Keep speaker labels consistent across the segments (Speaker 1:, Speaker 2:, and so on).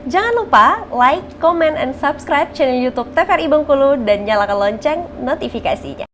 Speaker 1: Jangan lupa like, comment, and subscribe channel YouTube TVRI Bengkulu dan nyalakan lonceng notifikasinya.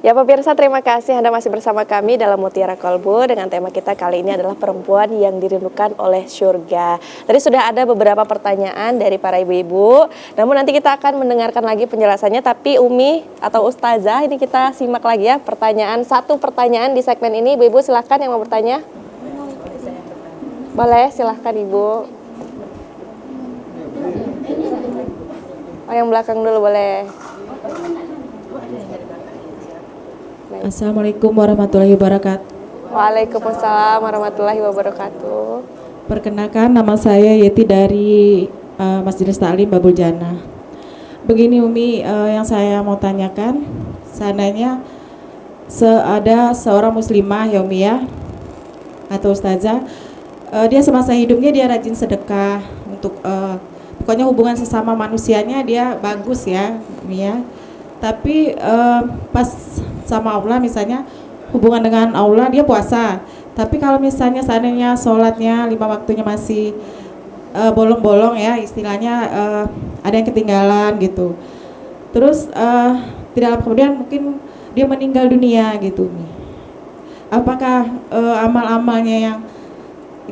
Speaker 1: Ya pemirsa, terima kasih Anda masih bersama kami dalam Mutiara Kolbu dengan tema kita kali ini adalah perempuan yang dirindukan oleh surga. Tadi sudah ada beberapa pertanyaan dari para ibu-ibu, namun nanti kita akan mendengarkan lagi penjelasannya. Tapi Umi atau Ustazah, ini kita simak lagi ya satu pertanyaan di segmen ini. Ibu-ibu silahkan yang mau bertanya. Boleh, silahkan Ibu. Oh, yang belakang dulu boleh.
Speaker 2: Assalamualaikum warahmatullahi wabarakatuh.
Speaker 1: Waalaikumsalam warahmatullahi wabarakatuh.
Speaker 2: Perkenalkan, nama saya Yeti dari Majelis Taklim Babul Jannah. Begini Umi, yang saya mau tanyakan, seandainya ada seorang muslimah ya Umi ya, atau ustazah, dia semasa hidupnya dia rajin sedekah untuk pokoknya hubungan sesama manusianya dia bagus ya Umi ya. Tapi pas sama Allah misalnya hubungan dengan Allah dia puasa, tapi kalau misalnya seandainya sholatnya 5 waktunya masih bolong-bolong ya istilahnya, ada yang ketinggalan gitu, terus tidak lama kemudian mungkin dia meninggal dunia gitu, apakah amal-amalnya yang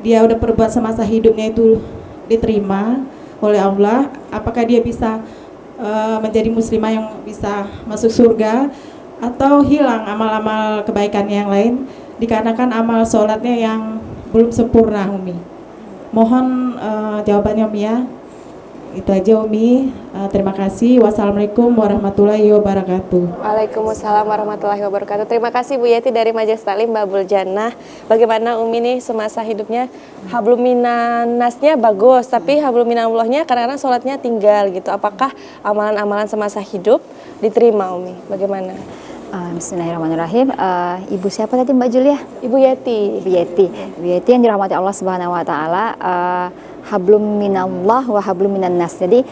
Speaker 2: dia udah perbuat semasa hidupnya itu diterima oleh Allah? Apakah dia bisa menjadi muslimah yang bisa masuk surga, atau hilang amal-amal kebaikannya yang lain dikarenakan amal sholatnya yang belum sempurna Umi? Mohon jawabannya Umi ya. Itu aja Umi. Terima kasih. Wassalamualaikum warahmatullahi wabarakatuh.
Speaker 1: Waalaikumsalam warahmatullahi wabarakatuh. Terima kasih Bu Yeti dari Majelis Taklim Babul Jannah. Bagaimana Umi nih semasa hidupnya hablum minan nasnya bagus, tapi hablum minallahnya kadang-kadang sholatnya tinggal gitu. Apakah amalan-amalan semasa hidup diterima Umi? Bagaimana?
Speaker 3: Bismillahirrahmanirrahim. Ibu siapa tadi Mbak Julia?
Speaker 1: Ibu Yeti.
Speaker 3: Ibu Yeti. Ibu Yeti yang dirahmati Allah Subhanahu wa taala, hablum minallah wa hablum minan nas. Jadi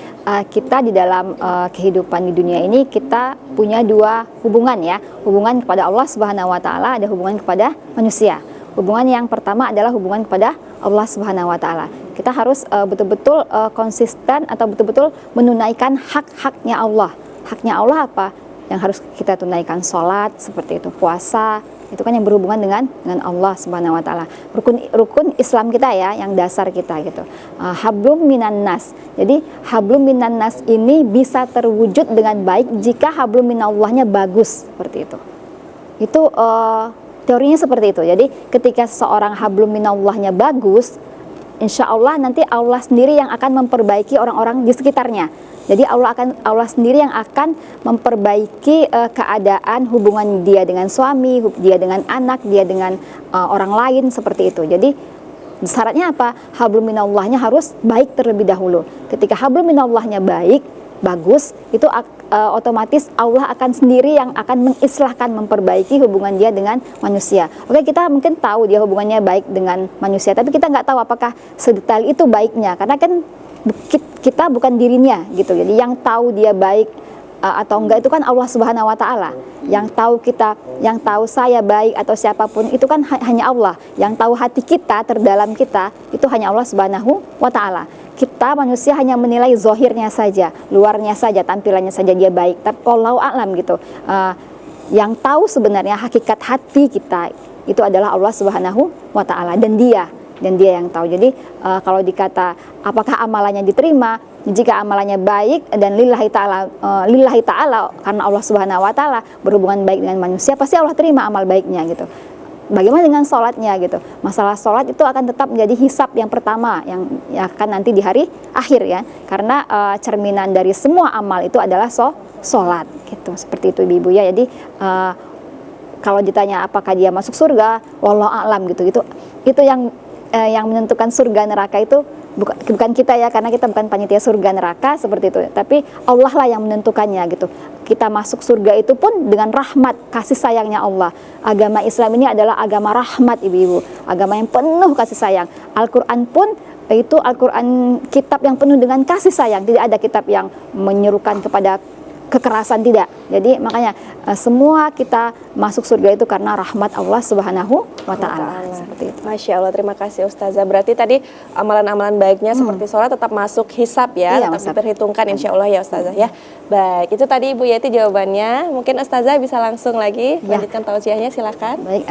Speaker 3: kita di dalam kehidupan di dunia ini kita punya dua hubungan ya. Hubungan kepada Allah Subhanahu wa taala, ada hubungan kepada manusia. Hubungan yang pertama adalah hubungan kepada Allah Subhanahu wa taala. Kita harus betul-betul konsisten atau betul-betul menunaikan hak-haknya Allah. Haknya Allah apa? Yang harus kita tunaikan, sholat seperti itu, puasa, itu kan yang berhubungan dengan Allah Subhanahu wa taala. Rukun Islam kita ya, yang dasar kita gitu. Hablum minan nas. Jadi hablum minan nas ini bisa terwujud dengan baik jika hablum minallahnya bagus, seperti itu. Itu teorinya seperti itu. Jadi ketika seseorang hablum minallahnya bagus, insya Allah nanti Allah sendiri yang akan memperbaiki orang-orang di sekitarnya. Jadi Allah sendiri yang akan memperbaiki keadaan hubungan dia dengan suami, dia dengan anak, dia dengan orang lain seperti itu. Jadi syaratnya apa? Hablum minallahnya harus baik terlebih dahulu. Ketika hablum minallahnya bagus, itu otomatis Allah akan sendiri yang akan mengislahkan, memperbaiki hubungan dia dengan manusia. Oke, kita mungkin tahu dia hubungannya baik dengan manusia, tapi kita nggak tahu apakah sedetail itu baiknya, karena kan kita bukan dirinya gitu. Jadi yang tahu dia baik atau enggak itu kan Allah Subhanahu wa taala. Yang tahu kita, yang tahu saya baik atau siapapun itu kan hanya Allah. Yang tahu hati kita, terdalam kita, itu hanya Allah Subhanahu wa taala. Kita manusia hanya menilai zahirnya saja, luarnya saja, tampilannya saja dia baik. Tapi wallahu a'lam gitu. Yang tahu sebenarnya hakikat hati kita itu adalah Allah Subhanahu wa taala, dan dia yang tahu. Jadi kalau dikata apakah amalannya diterima, jika amalannya baik dan lillahi ta'ala karena Allah Subhanahu wa taala berhubungan baik dengan manusia, pasti Allah terima amal baiknya gitu. Bagaimana dengan sholatnya gitu? Masalah sholat itu akan tetap menjadi hisab yang pertama yang akan nanti di hari akhir ya, karena cerminan dari semua amal itu adalah sholat gitu. Seperti itu ibu-ibu ya. Jadi kalau ditanya apakah dia masuk surga, wallahu a'lam gitu. Itu yang menentukan surga neraka itu bukan kita ya, karena kita bukan panitia surga neraka seperti itu, tapi Allah lah yang menentukannya gitu. Kita masuk surga itu pun dengan rahmat kasih sayangnya Allah. Agama Islam ini adalah agama rahmat ibu-ibu, agama yang penuh kasih sayang. Al-Quran pun itu Al-Quran kitab yang penuh dengan kasih sayang. Tidak ada kitab yang menyerukan kepada kekerasan, tidak. Jadi makanya semua kita masuk surga itu karena rahmat Allah Subhanahu wa taala. Seperti itu.
Speaker 1: Masya Allah, terima kasih Ustazah. Berarti tadi amalan-amalan baiknya seperti sholat tetap masuk hisab ya,
Speaker 3: Iya,
Speaker 1: tetap
Speaker 3: Ustaz.
Speaker 1: diperhitungkan insya Allah ya Ustazah ya. Baik, itu tadi Ibu Yeti jawabannya. Mungkin Ustazah bisa langsung lagi
Speaker 3: Ya.
Speaker 1: lanjutkan tausiahnya, silakan.
Speaker 3: Baik,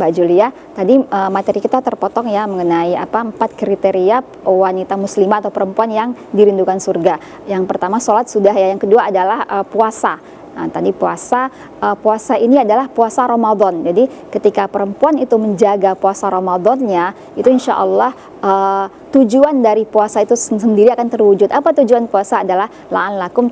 Speaker 3: Mbak Julia, tadi materi kita terpotong ya mengenai 4 kriteria wanita muslimah atau perempuan yang dirindukan surga. Yang pertama sholat sudah ya, yang kedua adalah puasa. Nah, tadi puasa ini adalah puasa Ramadan. Jadi ketika perempuan itu menjaga puasa Ramadannya, itu insya Allah tujuan dari puasa itu sendiri akan terwujud. Apa tujuan puasa? Adalah la'allakum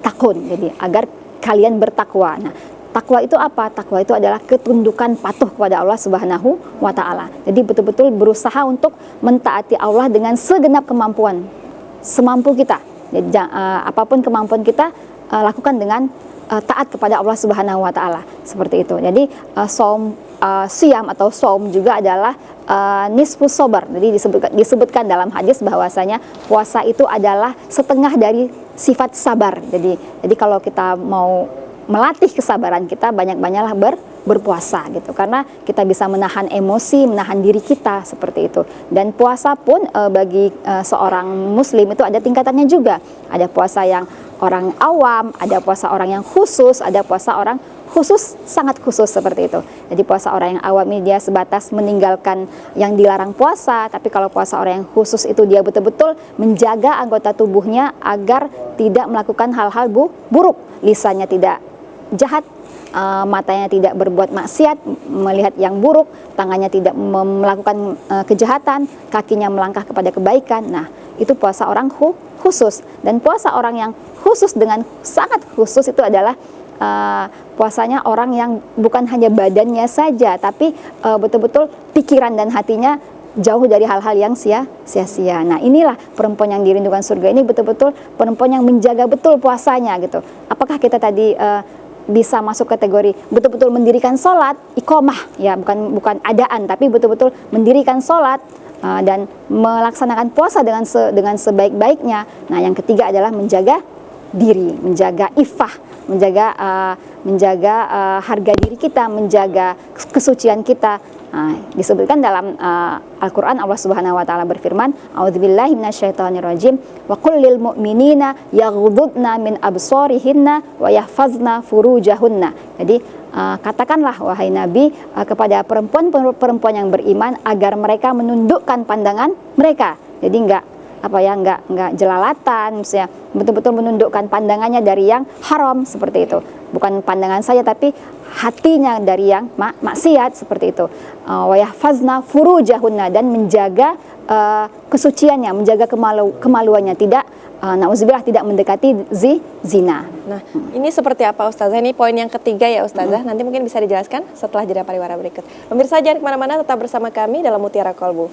Speaker 3: takun. Jadi agar kalian bertakwa. Nah, takwa itu apa? Takwa itu adalah ketundukan patuh kepada Allah Subhanahu wa taala. Jadi betul-betul berusaha untuk mentaati Allah dengan segenap kemampuan, semampu kita. Jadi apapun kemampuan kita lakukan dengan taat kepada Allah Subhanahu wa taala. Seperti itu. Jadi siam atau saum juga adalah nisfus sabar. Jadi disebutkan dalam hadis bahwasanya puasa itu adalah setengah dari sifat sabar. Jadi kalau kita mau melatih kesabaran kita, banyak-banyaklah berpuasa gitu, karena kita bisa menahan emosi, menahan diri kita seperti itu. Dan puasa pun bagi seorang muslim itu ada tingkatannya juga. Ada puasa yang orang awam, ada puasa orang yang khusus, ada puasa orang khusus, sangat khusus seperti itu. Jadi puasa orang yang awam ini dia sebatas meninggalkan yang dilarang puasa, tapi kalau puasa orang yang khusus itu dia betul-betul menjaga anggota tubuhnya agar tidak melakukan hal-hal buruk, lisannya tidak jahat, matanya tidak berbuat maksiat, melihat yang buruk, tangannya tidak melakukan kejahatan, kakinya melangkah kepada kebaikan. Nah, itu puasa orang khusus. Dan puasa orang yang khusus dengan sangat khusus itu adalah puasanya orang yang bukan hanya badannya saja, tapi betul-betul pikiran dan hatinya jauh dari hal-hal yang sia-sia. Nah, inilah perempuan yang dirindukan surga ini, betul-betul perempuan yang menjaga betul puasanya gitu. Apakah kita tadi bisa masuk kategori betul-betul mendirikan sholat, iqomah ya, bukan adaan, tapi betul-betul mendirikan sholat dan melaksanakan puasa dengan sebaik-baiknya. Nah, yang ketiga adalah menjaga diri, menjaga iffah, menjaga harga diri kita, menjaga kesucian kita. Nah, disebutkan dalam Al-Quran, Allah Subhanahu wa taala berfirman, "A'udzubillahi minasyaitonirrajim, wa qul lil mu'minina yaghuddna min absarihinna wa yahfazna furujahunna." Jadi katakanlah wahai Nabi kepada perempuan-perempuan yang beriman agar mereka menundukkan pandangan mereka. Jadi enggak jelalatan, misalnya betul-betul menundukkan pandangannya dari yang haram seperti itu. Bukan pandangan saja, tapi hatinya dari yang maksiat seperti itu. Wa yahfazna furujahunna, dan menjaga kesuciannya, menjaga kemaluannya, tidak nauzubillah tidak mendekati zina.
Speaker 1: Nah, ini seperti apa Ustazah? Ini poin yang ketiga ya Ustazah. Nanti mungkin bisa dijelaskan setelah jeda pariwara berikut. Pemirsa jangan kemana-mana, tetap bersama kami dalam Mutiara Kolbu.